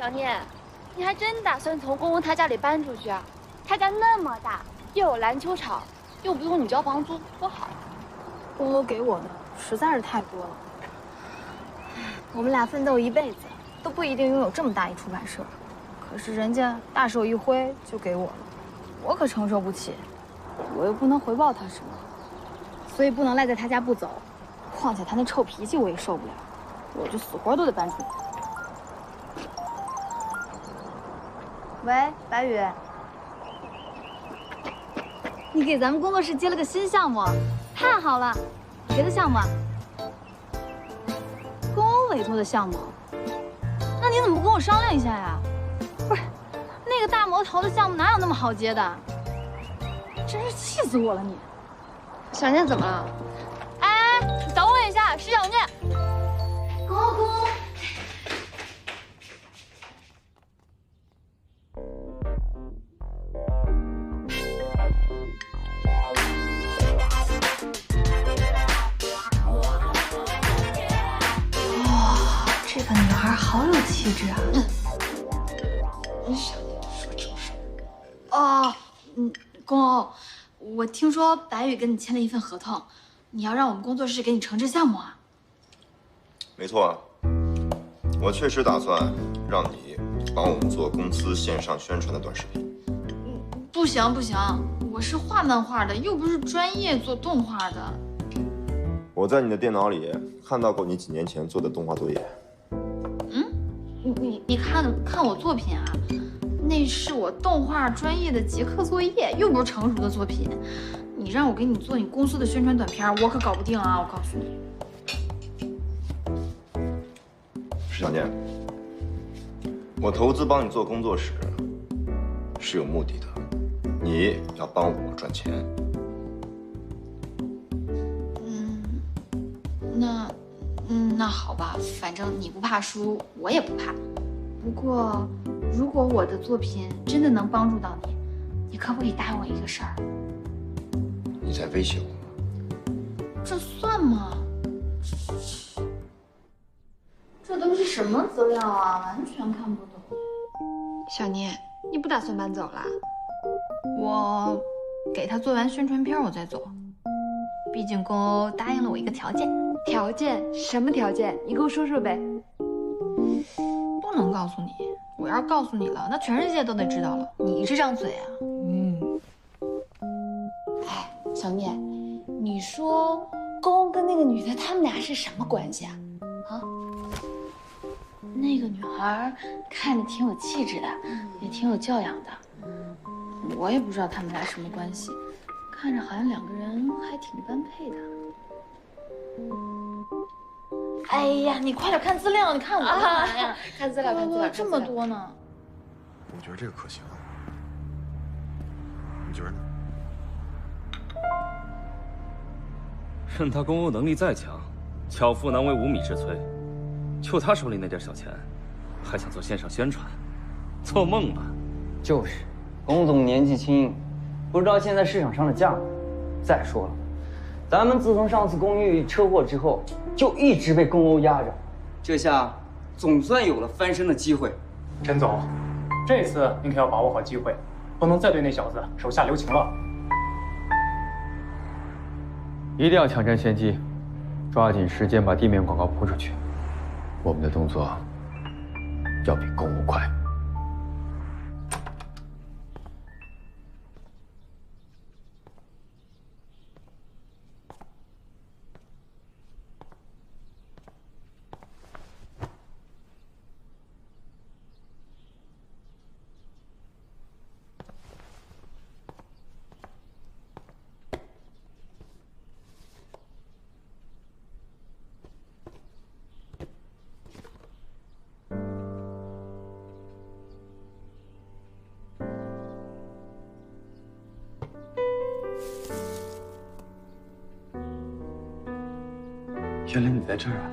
小聂，你还真打算从公公他家里搬出去啊？他家那么大，又有篮球场，又不用你交房租，多好！公公给我的实在是太多了。我们俩奋斗一辈子，都不一定拥有这么大一出版社，可是人家大手一挥就给我了，我可承受不起，我又不能回报他什么，所以不能赖在他家不走。况且他那臭脾气我也受不了，我就死活都得搬出去。喂，白宇，你给咱们工作室接了个新项目，太好了！谁的项目啊？公欧委托的项目。那你怎么不跟我商量一下呀？不是，那个大魔头的项目哪有那么好接的？真是气死我了你！小聂怎么了？哎，你等我一下，是小聂。公公。这个女孩好有气质啊！小聂，说正事。哦，公欧，我听说白宇跟你签了一份合同，你要让我们工作室给你承制项目啊？没错啊，我确实打算让你帮我们做公司线上宣传的短视频。不行不行，我是画漫画的，又不是专业做动画的。我在你的电脑里看到过你几年前做的动画作业。你看我作品啊，那是我动画专业的结课作业，又不是成熟的作品。你让我给你做你公司的宣传短片，我可搞不定啊！我告诉你。石小念，我投资帮你做工作室是有目的的，你要帮我赚钱。那好吧，反正你不怕输，我也不怕。不过，如果我的作品真的能帮助到你，你可不可以答应我一个事儿？你在威胁我吗？这算吗？这都是什么资料啊？完全看不懂。小聂，你不打算搬走啦？我给他做完宣传片，我再走。毕竟公欧答应了我一个条件。条件？什么条件？你给我说说呗。不能告诉你，我要是告诉你了，那全世界都得知道了。你这张嘴啊，哎，小聂，你说公跟那个女的，他们俩是什么关系啊？啊？那个女孩看着挺有气质的，也挺有教养的。我也不知道他们俩什么关系，看着好像两个人还挺般配的。哎呀，你快点看资料，你看我干嘛呀？看资料，看资料，这么多呢。我觉得这个可行，你觉得呢？任他公欧能力再强，巧妇难为无米之炊。就他手里那点小钱，还想做线上宣传，做梦吧！就是，龚总年纪轻，不知道现在市场上的价格。再说了，咱们自从上次公寓车祸之后，就一直被公欧压着，这下总算有了翻身的机会。陈总，这次您可要把握好机会，不能再对那小子手下留情了。一定要抢占先机，抓紧时间把地面广告铺出去。我们的动作要比公务快。原来你在这儿啊！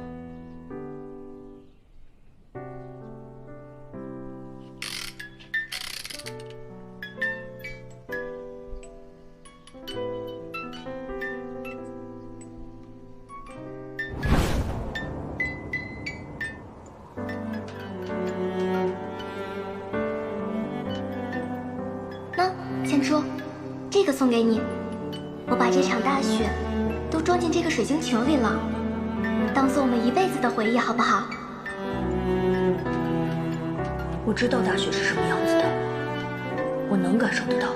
这个送给你，我把这场大雪都装进这个水晶球里了，当做我们一辈子的回忆，好不好？我知道大雪是什么样子的，我能感受得到。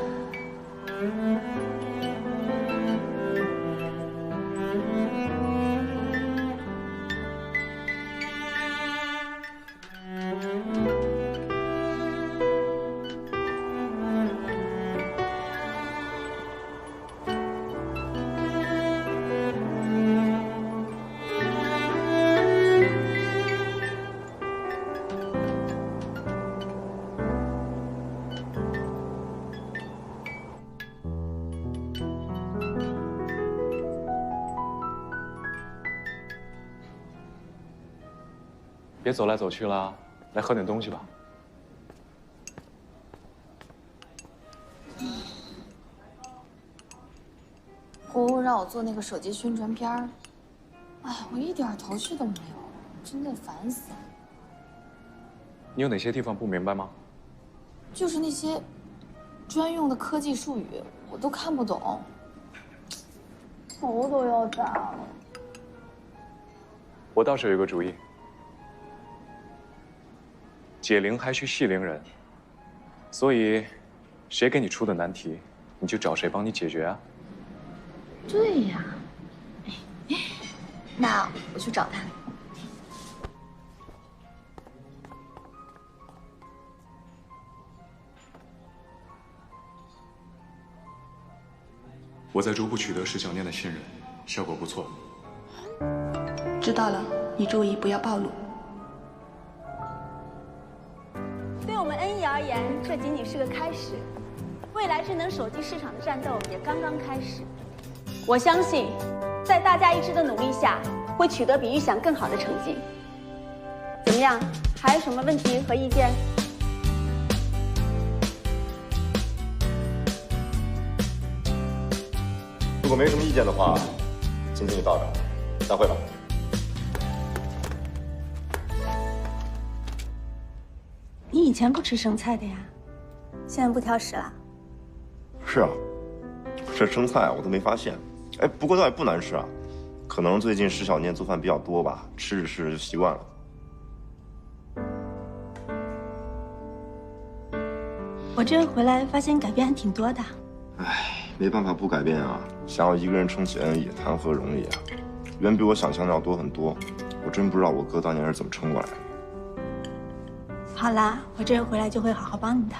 别走来走去了，来喝点东西吧。国务让我做那个手机宣传片儿，哎，我一点头绪都没有，真的烦死了。你有哪些地方不明白吗？就是那些专用的科技术语，我都看不懂，头都要大了。我倒是有个主意。解铃还须系铃人，所以，谁给你出的难题，你就找谁帮你解决啊。对呀，那我去找他。我在逐步取得石小念的信任，效果不错。知道了，你注意不要暴露。对我们恩义而言，这仅仅是个开始，未来智能手机市场的战斗也刚刚开始。我相信，在大家一致的努力下，会取得比预想更好的成绩。怎么样？还有什么问题和意见？如果没什么意见的话，今天就到这儿，散会吧。你以前不吃生菜的呀，现在不挑食了？是啊，这生菜我都没发现。哎，不过倒也不难吃啊，可能最近石小念做饭比较多吧，吃着吃着就习惯了。我这回来发现改变还挺多的。唉，没办法不改变啊，想要一个人撑起恩义，谈何容易啊！远比我想象的要多很多。我真不知道我哥当年是怎么撑过来的。好啦，我这回来就会好好帮你的。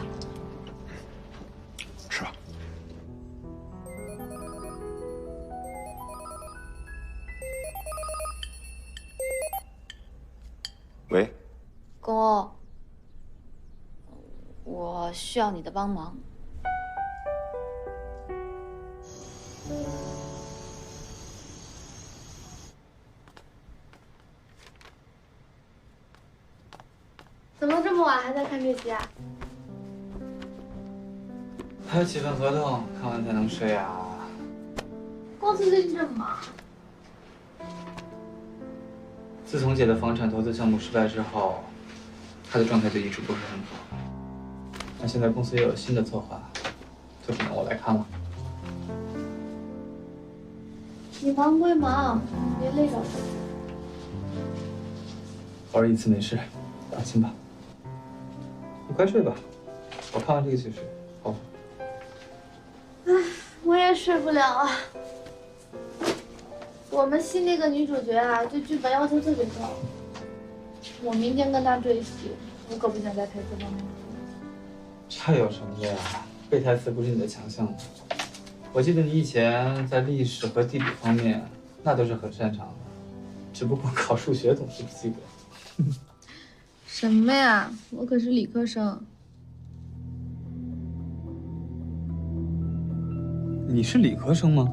吃吧。喂，公欧，我需要你的帮忙。怎么这么晚还在看这些啊？还有几份合同，看完才能睡啊。公司最近这么忙？自从姐的房产投资项目失败之后，她的状态就一直不是很好。那现在公司又有新的策划，就只能我来看了。你忙归忙，别累着。偶尔一次没事，放心吧。你快睡吧，我看完这个其实好。唉，我也睡不了啊。我们系那个女主角啊，对剧本要求特别高。我明天跟她对戏，我可不想在台词方面。这有什么的呀？背台词不是你的强项吗？我记得你以前在历史和地理方面那都是很擅长的，只不过考数学总是不及格。什么呀？我可是理科生。你是理科生吗？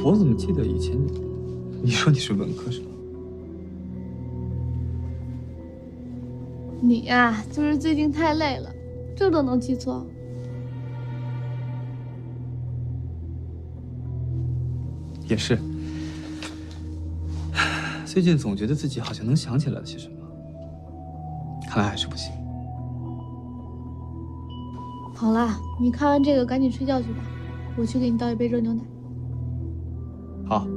我怎么记得以前你说你是文科生？你呀，就是最近太累了，这都能记错。也是，最近总觉得自己好像能想起来了些什么，看来还是不行。好啦，你看完这个赶紧睡觉去吧，我去给你倒一杯热牛奶。好。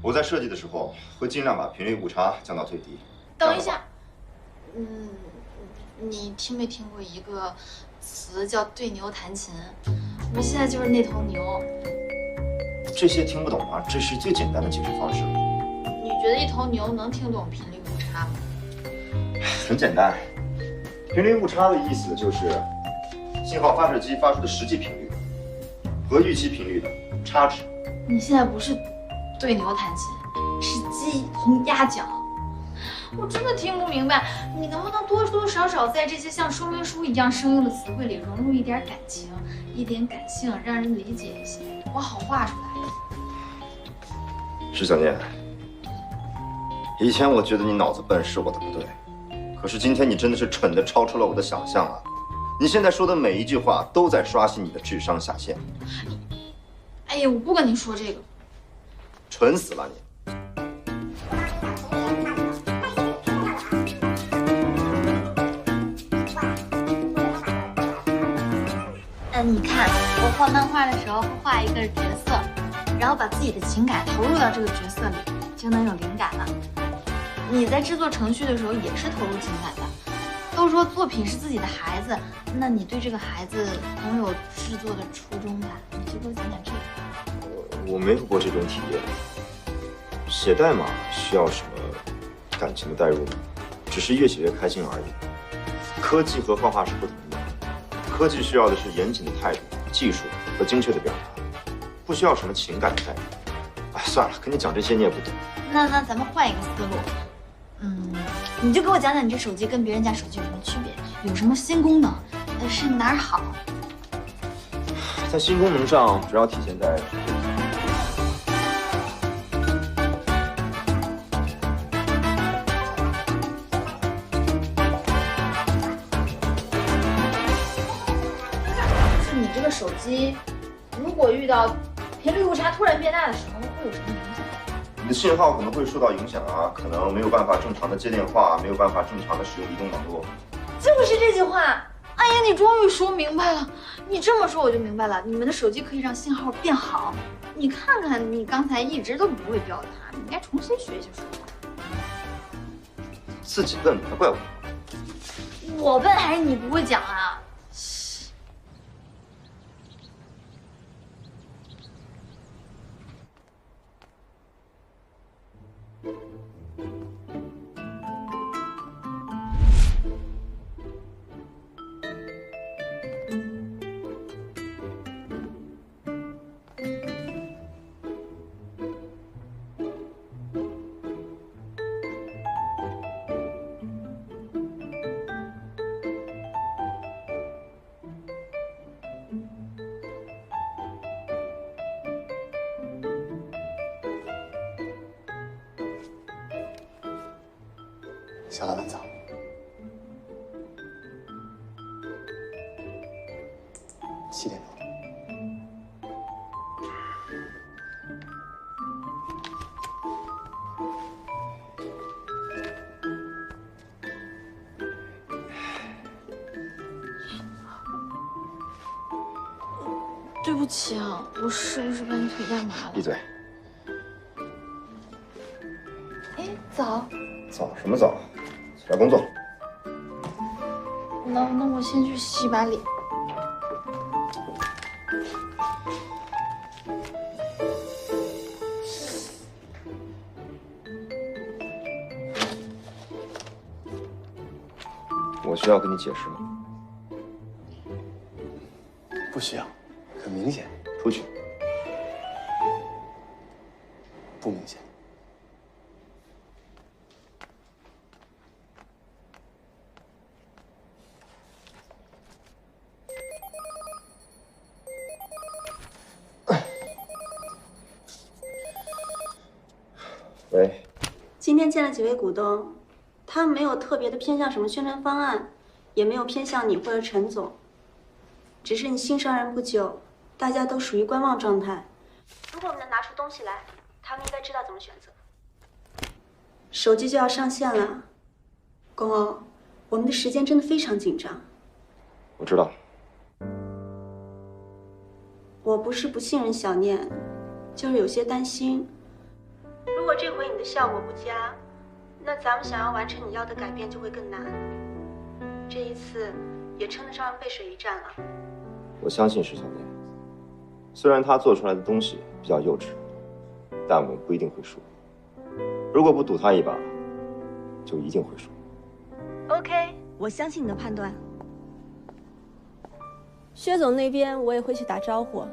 我在设计的时候会尽量把频率误差降到最低。等一下，你听没听过一个词叫对牛弹琴？我现在就是那头牛。这些听不懂吗？这是最简单的解释方式。你觉得一头牛能听懂频率误差吗？很简单，频率误差的意思就是信号发射机发出的实际频率和预期频率的差值。你现在不是对牛弹琴，是鸡同鸭讲。我真的听不明白，你能不能多多少少在这些像说明书一样生硬的词汇里融入一点感情，一点感性，让人理解一些，我好画出来。石小念，以前我觉得你脑子笨是我的不对，可是今天你真的是蠢的超出了我的想象啊！你现在说的每一句话都在刷新你的智商下限。哎呀，我不跟你说这个。蠢死了你！你看，我画漫画的时候会画一个角色，然后把自己的情感投入到这个角色里，就能有灵感了。你在制作程序的时候也是投入情感的。都说作品是自己的孩子，那你对这个孩子总有制作的初衷吧？你就给我讲讲这个。我没有过这种体验。写代码需要什么感情的代入吗？只是越写越开心而已。科技和画画是不同的，科技需要的是严谨的态度、技术和精确的表达，不需要什么情感的代入。哎，算了，跟你讲这些你也不懂。那咱们换一个思路，你就给我讲讲你这手机跟别人家手机有什么区别，有什么新功能，是哪儿好？在新功能上，主要体现在。手机如果遇到频率误差突然变大的时候，会有什么影响？你的信号可能会受到影响啊，可能没有办法正常的接电话，没有办法正常的使用移动网络。就是这句话。哎呀，你终于说明白了。你这么说我就明白了，你们的手机可以让信号变好。你看看，你刚才一直都不会表达，你应该重新学一学说话。自己笨还怪我？我笨还是你不会讲啊？小老板早。7点多。对不起啊，我是不是把你腿干麻了？闭嘴！哎，早。早什么早？起来工作。那我先去洗把脸。我需要跟你解释吗？不需要，很明显。出去。不明显。喂。今天见了几位股东，他们没有特别的偏向什么宣传方案，也没有偏向你或者陈总，只是你新上任不久，大家都属于观望状态，如果我们能拿出东西来，他们应该知道怎么选择。手机就要上线了，公欧，我们的时间真的非常紧张。我知道。我不是不信任小念，就是有些担心。如果这回你的效果不佳，那咱们想要完成你要的改变就会更难。这一次也称得上背水一战了。我相信石小念，虽然他做出来的东西比较幼稚，但我们不一定会输。如果不赌他一把，就一定会输。OK， 我相信你的判断。薛总那边我也会去打招呼，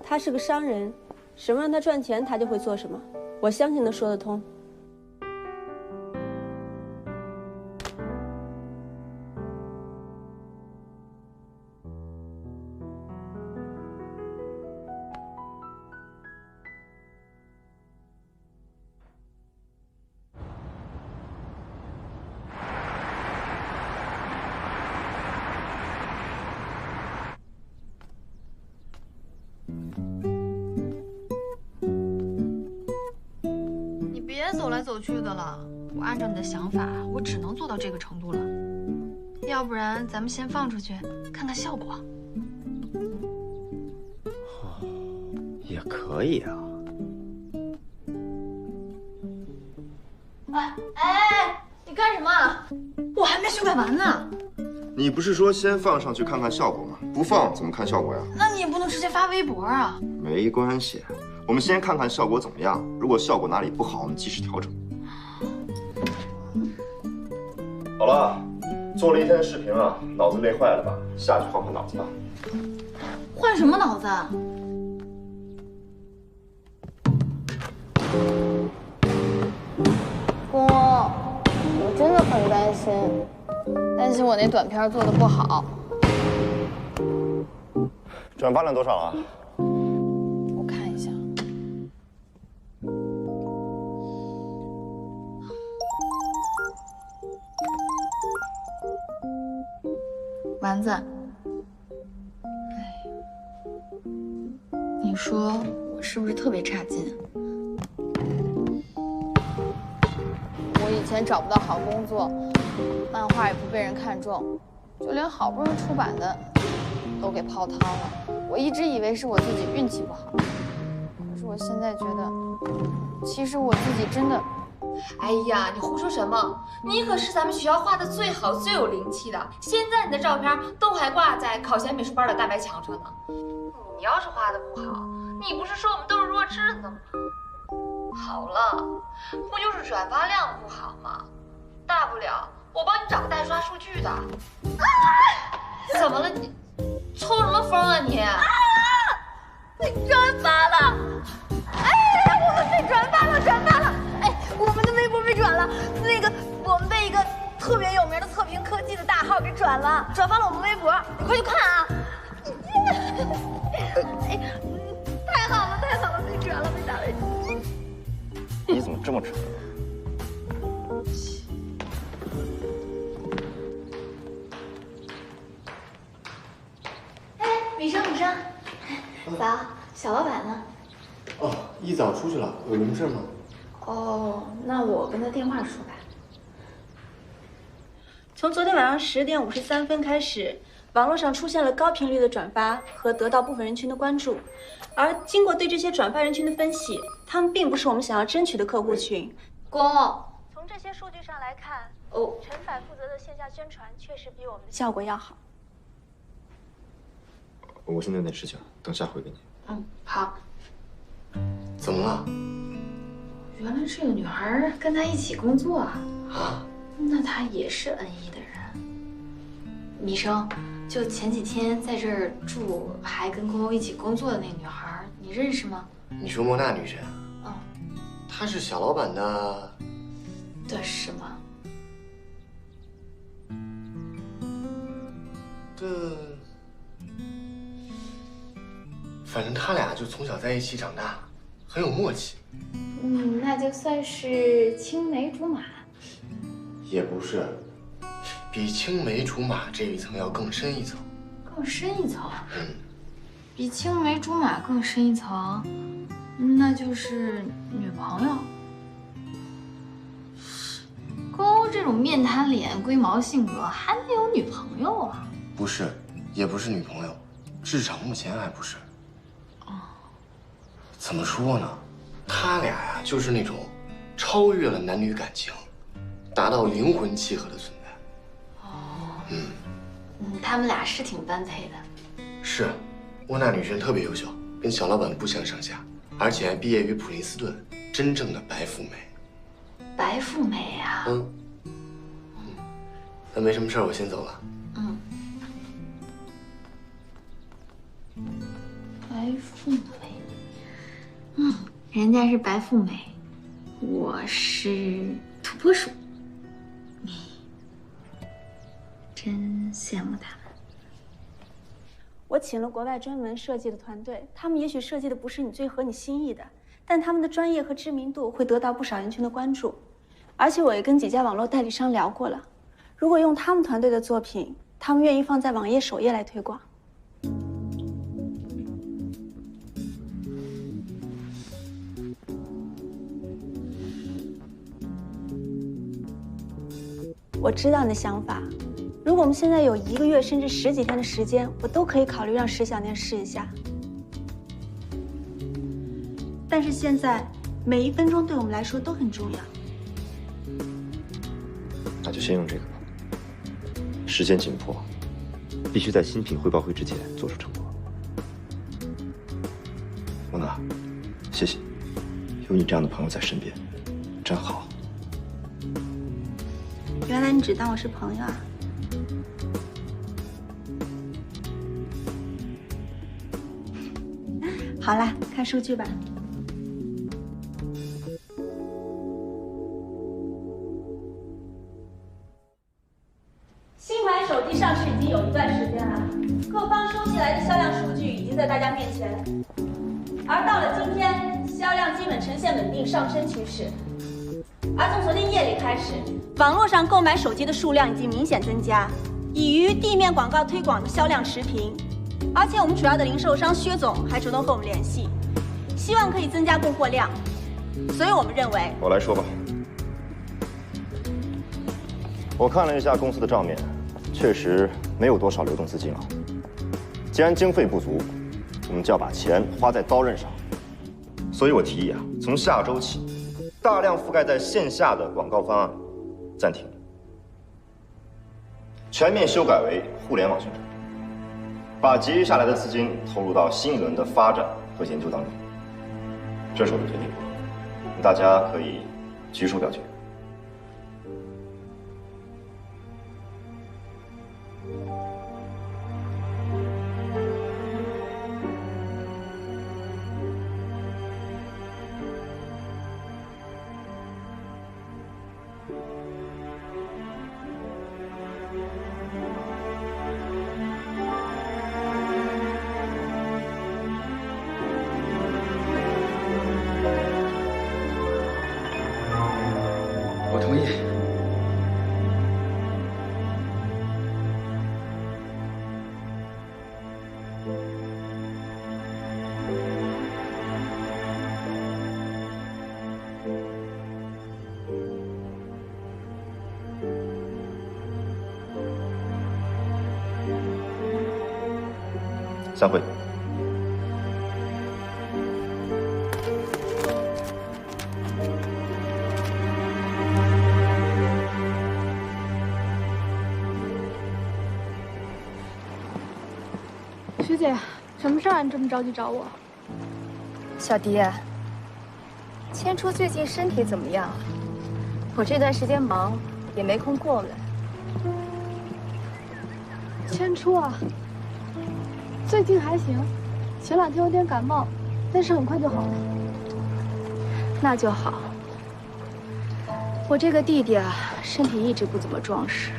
他是个商人，什么让他赚钱他就会做什么，我相信能说得通。别走来走去的了，我按照你的想法，我只能做到这个程度了。要不然咱们先放出去看看效果。也可以啊。哎，你干什么？我还没修改完呢。你不是说先放上去看看效果吗？不放怎么看效果呀？那你也不能直接发微博啊。没关系，我们先看看效果怎么样。如果效果哪里不好，我们及时调整。好了，做了一天的视频了，脑子累坏了吧？下去换换脑子吧。换什么脑子啊？公公，我真的很担心我那短片做的不好。转发量多少啊？我看一下。丸子，哎，你说我是不是特别差劲？我以前找不到好工作，漫画也不被人看中，就连好不容易出版的都给泡汤了。我一直以为是我自己运气不好，可是我现在觉得，其实我自己真的……哎呀，你胡说什么？你可是咱们学校画的最好、最有灵气的，现在你的照片都还挂在考前美术班的大白墙上呢。你要是画的不好，你不是说我们都是弱智的吗？好了，不就是转发量不好吗？大不了我帮你找个代刷数据的。怎么了你？抽什么风啊你？被转发了！哎，我们被转发了！哎，我们的微博被转了，我们被一个特别有名的测评科技的大号给转发了我们微博，你快去看啊！哎，太好了，被转了，被打了。你怎么这么蠢？哎，米生，早，小老板呢？哦，一早出去了，有什么事吗？哦，那我跟他电话说吧。从昨天晚上10点53分开始，网络上出现了高频率的转发和得到部分人群的关注，而经过对这些转发人群的分析，他们并不是我们想要争取的客户群。从这些数据上来看，陈反负责的线下宣传确实比我们的效果要好。我现在有点事情，等下回给你。嗯，好。怎么了？原来这个女孩跟他一起工作啊！啊？那她也是恩义的人。米生，就前几天在这儿住，还跟公公一起工作的那女孩，你认识吗？你说莫娜女神？嗯。她是小老板的什么？反正他俩就从小在一起长大，很有默契。那就算是青梅竹马。也不是，比青梅竹马这一层要更深一层。更深一层？比青梅竹马更深一层，那就是女朋友。宫欧这种面瘫脸、龟毛性格，还能有女朋友啊？不是，也不是女朋友，至少目前还不是。怎么说呢？他俩呀，就是那种超越了男女感情，达到灵魂契合的存在。他们俩是挺般配的。是，沃娜女神特别优秀，跟小老板不相上下，而且还毕业于普林斯顿，真正的白富美。白富美啊！那没什么事儿，我先走了。白富美，人家是白富美，我是土拨鼠，真羡慕他们。我请了国外专门设计的团队，他们也许设计的不是你最合你心意的，但他们的专业和知名度会得到不少人群的关注。而且我也跟几家网络代理商聊过了，如果用他们团队的作品，他们愿意放在网页首页来推广。我知道你的想法，如果我们现在有1个月甚至10几天的时间，我都可以考虑让石小年试一下。但是现在每1分钟对我们来说都很重要。那就先用这个吧。时间紧迫，必须在新品汇报会之前做出成果。莫娜，谢谢，有你这样的朋友在身边，真好。原来你只当我是朋友啊！好啦，看数据吧。新款手机上市已经有一段时间了，各方收集来的销量数据已经在大家面前，而到了今天，销量基本呈现稳定上升趋势。而从昨天夜里开始，网络上购买手机的数量已经明显增加，已与地面广告推广的销量持平。而且我们主要的零售商薛总还主动和我们联系，希望可以增加供货量。所以我们认为，我来说吧。我看了一下公司的账面，确实没有多少流动资金了。既然经费不足，我们就要把钱花在刀刃上。所以我提议啊，从下周起，大量覆盖在线下的广告方案暂停，全面修改为互联网宣传，把节约下来的资金投入到新一轮的发展和研究当中。这是我的决定，大家可以举手表决。我同意。散会。师姐，什么事儿你这么着急找我？小迪，千初最近身体怎么样？我这段时间忙，也没空过来。千初啊，最近还行，前2天有点感冒，但是很快就好了。那就好。我这个弟弟啊，身体一直不怎么壮实。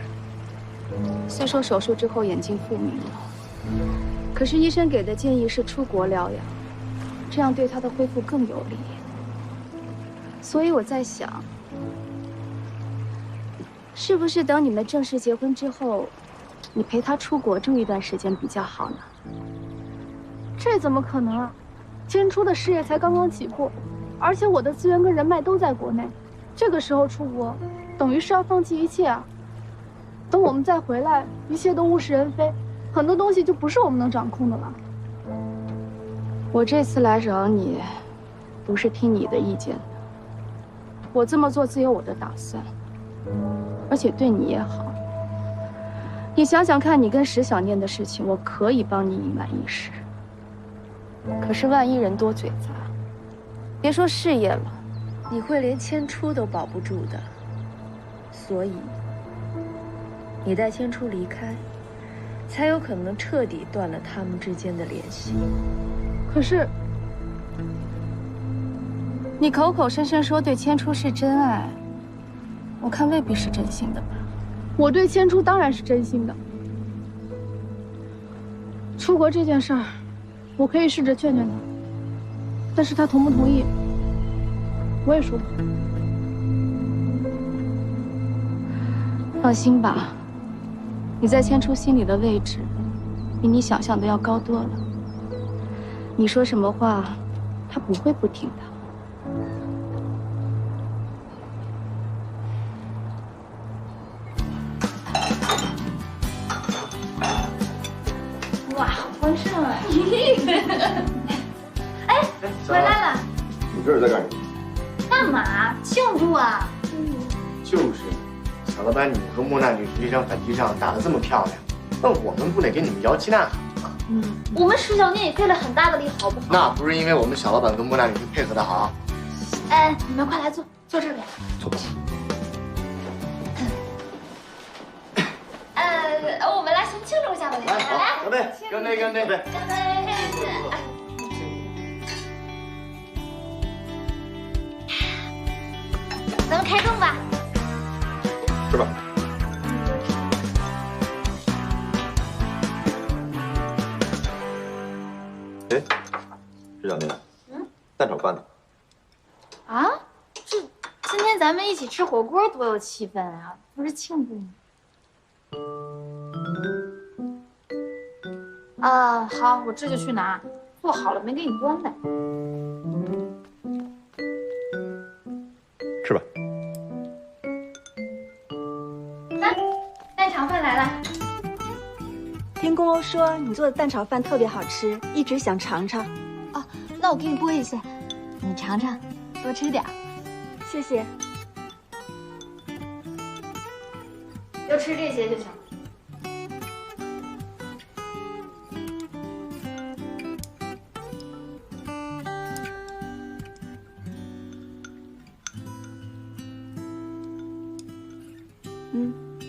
虽说手术之后眼睛复明了，可是医生给的建议是出国疗养，这样对他的恢复更有利。所以我在想，是不是等你们正式结婚之后，你陪他出国住一段时间比较好呢？这怎么可能啊？千初的事业才刚刚起步，而且我的资源跟人脉都在国内，这个时候出国，等于是要放弃一切啊。等我们再回来，一切都物是人非，很多东西就不是我们能掌控的了。我这次来找你，不是听你的意见的。我这么做自有我的打算，而且对你也好。你想想看，你跟石小念的事情，我可以帮你隐瞒一时。可是万一人多嘴杂，别说事业了，你会连千初都保不住的。所以，你带千初离开，才有可能彻底断了他们之间的联系。可是，你口口声声说对千初是真爱，我看未必是真心的吧？我对千初当然是真心的。出国这件事儿，我可以试着劝劝他，但是他同不同意，我也说不准。放心吧，你在千初心里的位置，比你想象的要高多了。你说什么话，他不会不听的。哇，好丰盛啊！哎，回来了。你这是在干什么？干嘛？庆祝啊！就是，小老板，你和莫娜女这场反击仗打得这么漂亮，那我们不得给你们摇旗呐喊吗？我们石小念也费了很大的力，好不好？那不是因为我们小老板跟莫娜女士配合的好。哎，你们快来坐，坐这里。坐吧。我们来先庆祝一下吧。来，干杯！干杯！干杯！干杯！咱们开动吧。吃吧。哎，石小念，蛋炒饭呢？啊，今天咱们一起吃火锅多有气氛啊！不是庆祝吗？啊，好，我这就去拿。做好了没给你端来。吃吧。来，蛋炒饭来了。听公欧说你做的蛋炒饭特别好吃，一直想尝尝。哦，那我给你拨一些，你尝尝，多吃点。谢谢。就吃这些就行。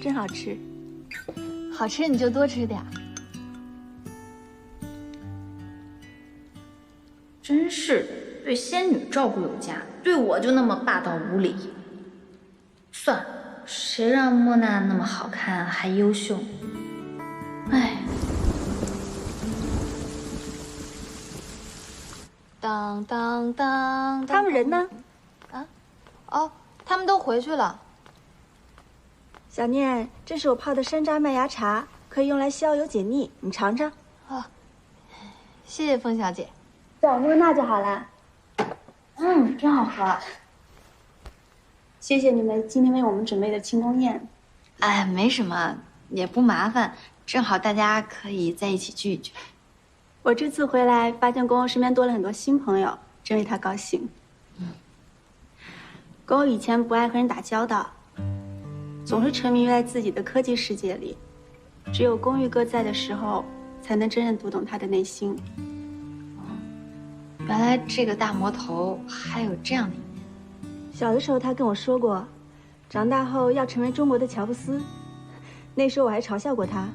真好吃。好吃你就多吃点。真是的，对仙女照顾有加，对我就那么霸道无理。算了，谁让莫娜那么好看还优秀？哎。当当当，他们人呢？啊？哦，他们都回去了。小念，这是我泡的山楂麦芽茶，可以用来消油解腻，你尝尝。哦，谢谢风小姐。找莫娜就好了。真好喝。谢谢你们今天为我们准备的庆功宴。哎，没什么，也不麻烦，正好大家可以在一起聚一聚。我这次回来，发现公欧身边多了很多新朋友，真为他高兴。公欧以前不爱和人打交道，总是沉迷于在自己的科技世界里，只有公寓哥在的时候，才能真正读懂他的内心。原来这个大魔头还有这样的一面。小的时候他跟我说过，长大后要成为中国的乔布斯。那时候我还嘲笑过他，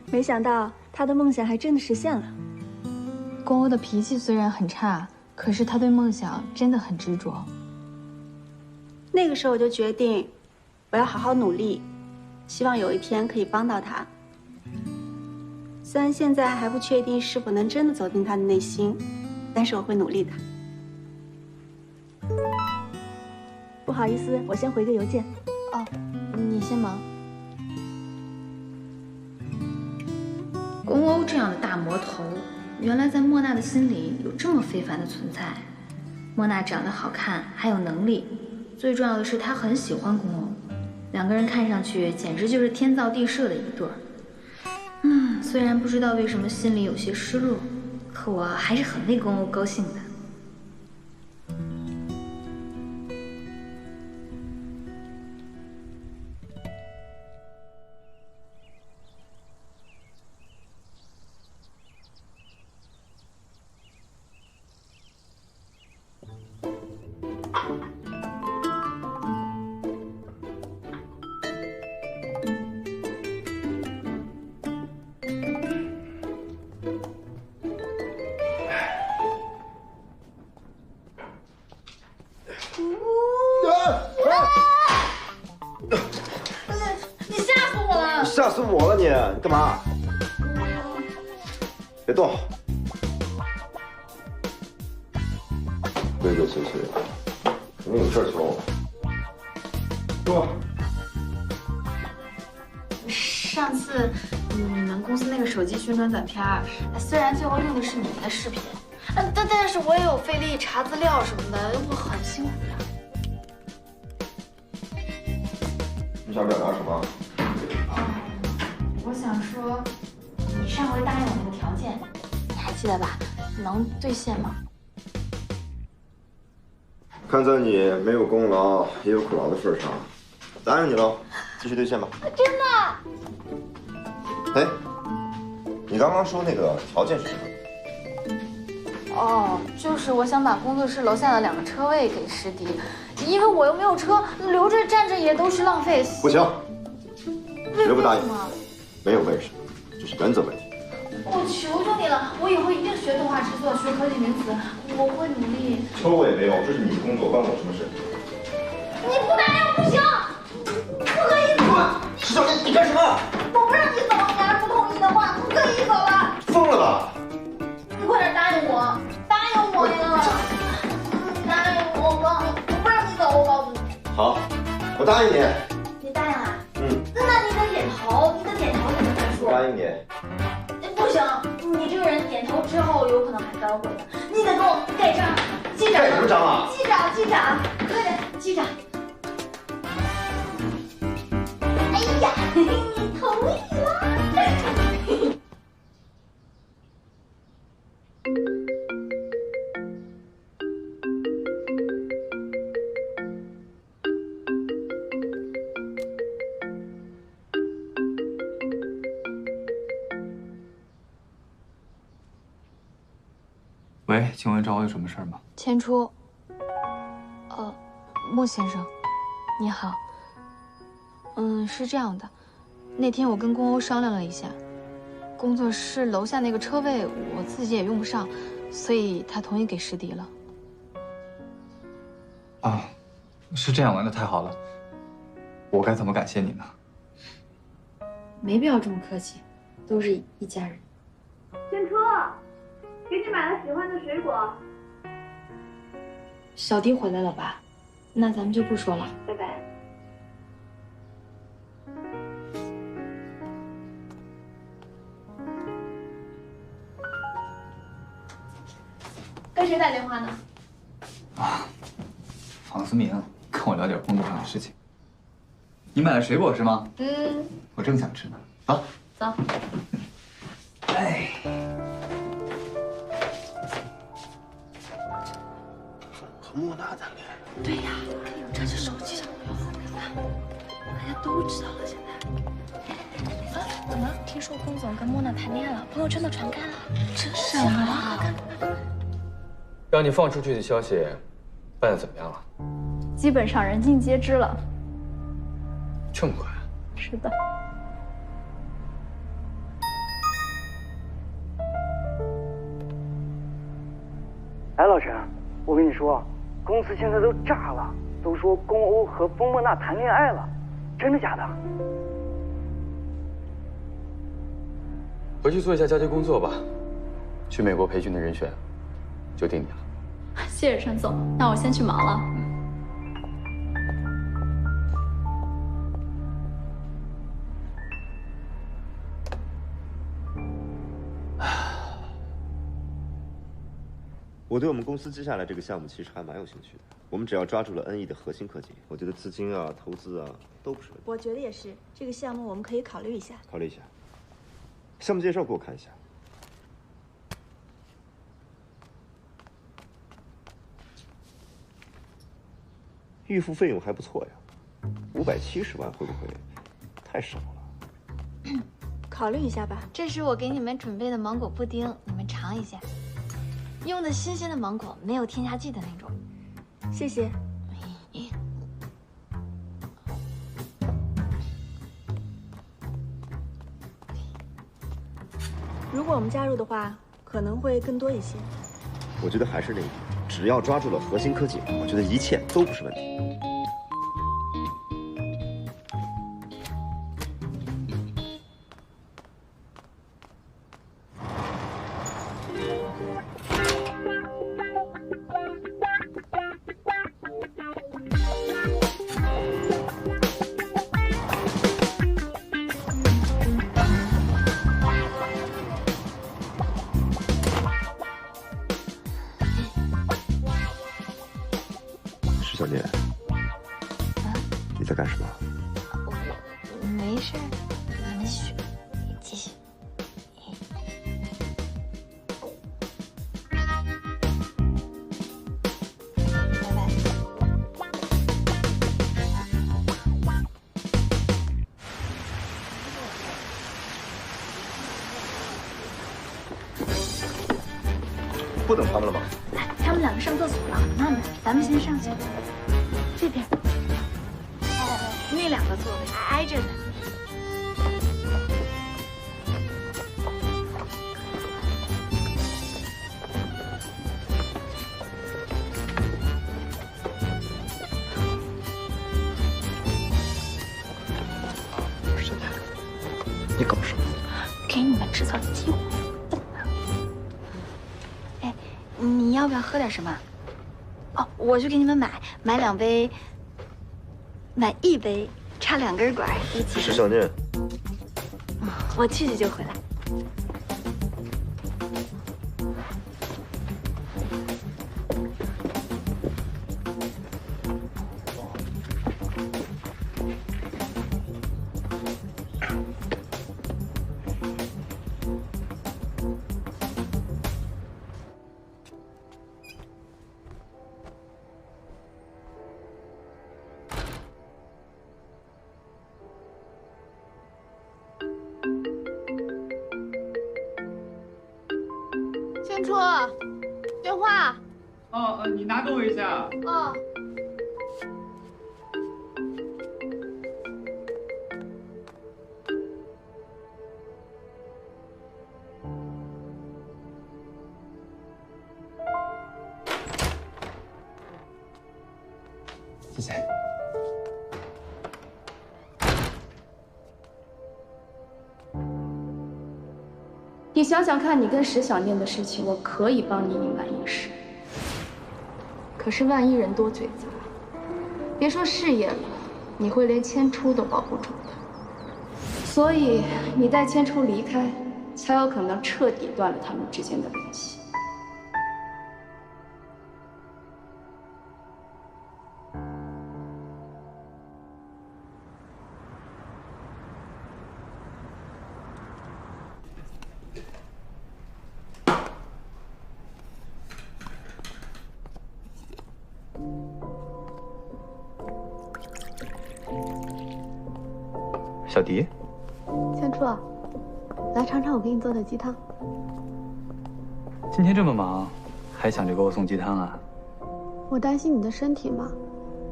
没想到他的梦想还真的实现了。公欧的脾气虽然很差，可是他对梦想真的很执着。那个时候我就决定，我要好好努力，希望有一天可以帮到他。虽然现在还不确定是否能真的走进他的内心，但是我会努力的。不好意思，我先回个邮件。哦，你先忙。公欧这样的大魔头，原来在莫娜的心里有这么非凡的存在。莫娜长得好看，还有能力，最重要的是她很喜欢宫欧，两个人看上去简直就是天造地设的一对儿。虽然不知道为什么心里有些失落，可我还是很为宫欧高兴的。你吓死我了！吓死我了你！你干嘛？别动，规规矩矩的，肯定有事求我。说。上次你们公司那个手机宣传短片，虽然最后用的是你们的视频，但是我也有费力查资料什么的，我很辛苦呀。你想表达什么？我想说，你上回答应我那个条件，你还记得吧？能兑现吗？看在你没有功劳也有苦劳的份上，答应你喽，继续兑现吧。真的？哎，你刚刚说那个条件是什么？哦，就是我想把工作室楼下的2个车位给师弟，因为我又没有车，留着站着也都是浪费。不行，绝不答应。为什么？没有为什么，这是原则问题。我求求你了，我以后一定学动画制作，学科技名词，我会努力。求我也没用，这是你的工作，关我什么事？你不答应不行，不可以走。石小妮，你干什么？我不让你走，你要是不同意的话，不可以走了。疯了吧？你快点答应我，答应我呀！答应我吧，我不让你走，我告诉你。好，我答应你。你答应了？嗯。那你得点头，你得点头才能算数。答应你。不行，你这个人点头之后有可能还反悔的，你得给我盖章，记章。盖什么章啊？记章，快点记章。哎呀，你同意了。喂，请问找我有什么事儿吗？千初，莫先生，你好。是这样的，那天我跟宫欧商量了一下，工作室楼下那个车位我自己也用不上，所以他同意给师弟了。啊，是这样吗？那太好了。我该怎么感谢你呢？没必要这么客气，都是一家人。千初，给你买了喜欢的水果。小弟回来了吧？那咱们就不说了，拜拜。跟谁打电话呢？啊，房思明跟我聊点工作上的事情。你买了水果是吗？我正想吃呢。走。走。哎。和莫娜谈恋爱。对呀，这是手机上的好没看，大家都知道了现在。怎么？听说龚总跟莫娜谈恋爱了，朋友圈都传开了。真是啊！让你放出去的消息，办得怎么样了？基本上人尽皆知了。这么快？是的。哎，老陈，我跟你说，公司现在都炸了，都说宫欧和风莫娜谈恋爱了，真的假的？回去做一下交接工作吧。去美国培训的人选，就定你了。谢谢陈总，那我先去忙了。我对我们公司接下来这个项目其实还蛮有兴趣的。我们只要抓住了 NE 的核心科技，我觉得资金啊、投资啊都不是问题。我觉得也是，这个项目我们可以考虑一下。考虑一下。项目介绍给我看一下。预付费用还不错呀，570万会不会太少了？考虑一下吧。这是我给你们准备的芒果布丁，你们尝一下。用的新鲜的芒果，没有添加剂的那种。谢谢。如果我们加入的话，可能会更多一些。我觉得还是那一点，只要抓住了核心科技，我觉得一切都不是问题。石小念，你在干什么？没事，你们学，继续。拜拜。不等他们了吗？他们两个上厕所了，慢点，咱们先上去。这边，那两个座位挨着的。石小念，你搞什么？给你们制造机会。哎，你要不要喝点什么？哦，我去给你们买2杯，买1杯，插2根管一起。石小念，我去就回来。千初，电话。哦，你拿给我一下。哦。谢谢。你想想看，你跟石小念的事情，我可以帮你隐瞒一时。可是万一人多嘴杂，别说事业了，你会连千初都保不住的。所以你带千初离开，才有可能彻底断了他们之间的联系。小迪，千初，来尝尝我给你做的鸡汤。今天这么忙，还想着给我送鸡汤啊？我担心你的身体嘛，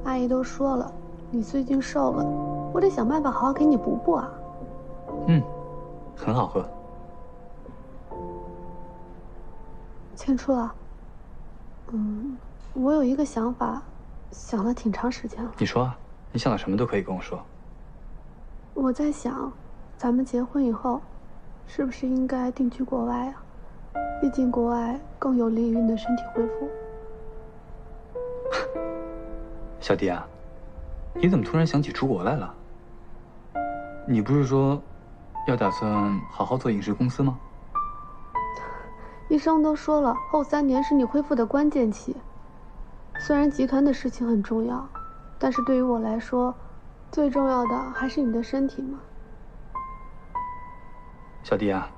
阿姨都说了，你最近瘦了，我得想办法好好给你补补啊。嗯，很好喝。千初啊，我有一个想法，想了挺长时间了。你说啊，你想到什么都可以跟我说。我在想，咱们结婚以后，是不是应该定居国外啊？毕竟国外更有利于你的身体恢复。小迪啊，你怎么突然想起出国来了？你不是说要打算好好做影视公司吗？医生都说了，后3年是你恢复的关键期。虽然集团的事情很重要，但是对于我来说，最重要的还是你的身体嘛。小迪啊，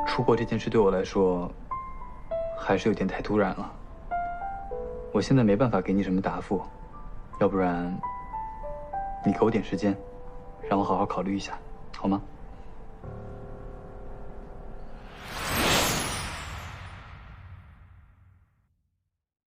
出国这件事对我来说，还是有点太突然了。我现在没办法给你什么答复，要不然，你给我点时间，让我好好考虑一下，好吗？